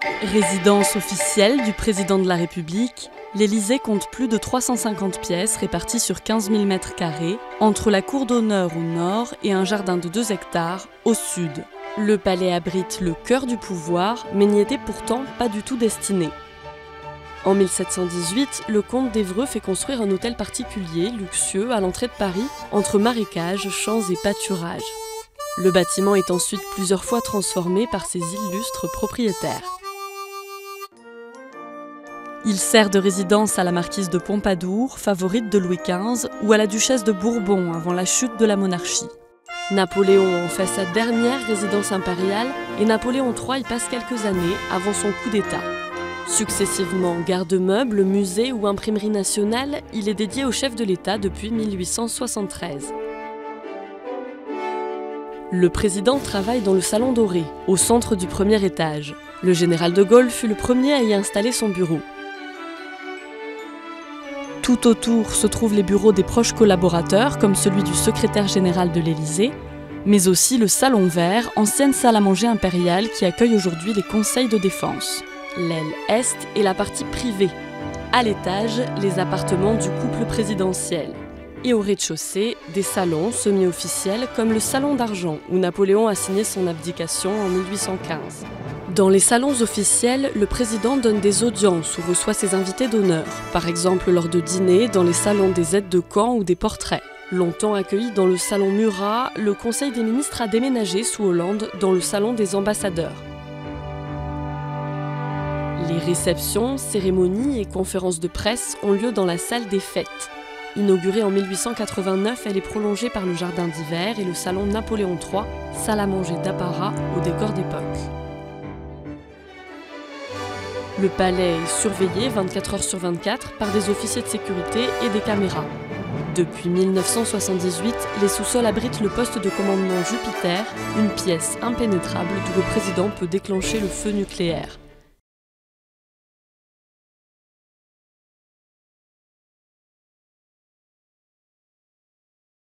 Résidence officielle du président de la République, l'Élysée compte plus de 350 pièces réparties sur 15 000 m², entre la cour d'honneur au nord et un jardin de 2 hectares au sud. Le palais abrite le cœur du pouvoir, mais n'y était pourtant pas du tout destiné. En 1718, le comte d'Évreux fait construire un hôtel particulier, luxueux, à l'entrée de Paris, entre marécages, champs et pâturages. Le bâtiment est ensuite plusieurs fois transformé par ses illustres propriétaires. Il sert de résidence à la marquise de Pompadour, favorite de Louis XV, ou à la duchesse de Bourbon avant la chute de la monarchie. Napoléon en fait sa dernière résidence impériale et Napoléon III y passe quelques années avant son coup d'État. Successivement garde-meuble, musée ou imprimerie nationale, il est dédié au chef de l'État depuis 1873. Le président travaille dans le Salon Doré, au centre du premier étage. Le général de Gaulle fut le premier à y installer son bureau. Tout autour se trouvent les bureaux des proches collaborateurs, comme celui du secrétaire général de l'Élysée, mais aussi le Salon Vert, ancienne salle à manger impériale qui accueille aujourd'hui les conseils de défense. L'aile Est est la partie privée. À l'étage, les appartements du couple présidentiel. Et au rez-de-chaussée, des salons semi-officiels comme le Salon d'Argent, où Napoléon a signé son abdication en 1815. Dans les salons officiels, le président donne des audiences ou reçoit ses invités d'honneur, par exemple lors de dîners dans les salons des aides de camp ou des portraits. Longtemps accueilli dans le salon Murat, le Conseil des ministres a déménagé sous Hollande dans le salon des ambassadeurs. Les réceptions, cérémonies et conférences de presse ont lieu dans la salle des fêtes. Inaugurée en 1889, elle est prolongée par le jardin d'hiver et le salon Napoléon III, salle à manger d'apparat au décor d'époque. Le palais est surveillé 24 heures sur 24 par des officiers de sécurité et des caméras. Depuis 1978, les sous-sols abritent le poste de commandement Jupiter, une pièce impénétrable d'où le président peut déclencher le feu nucléaire.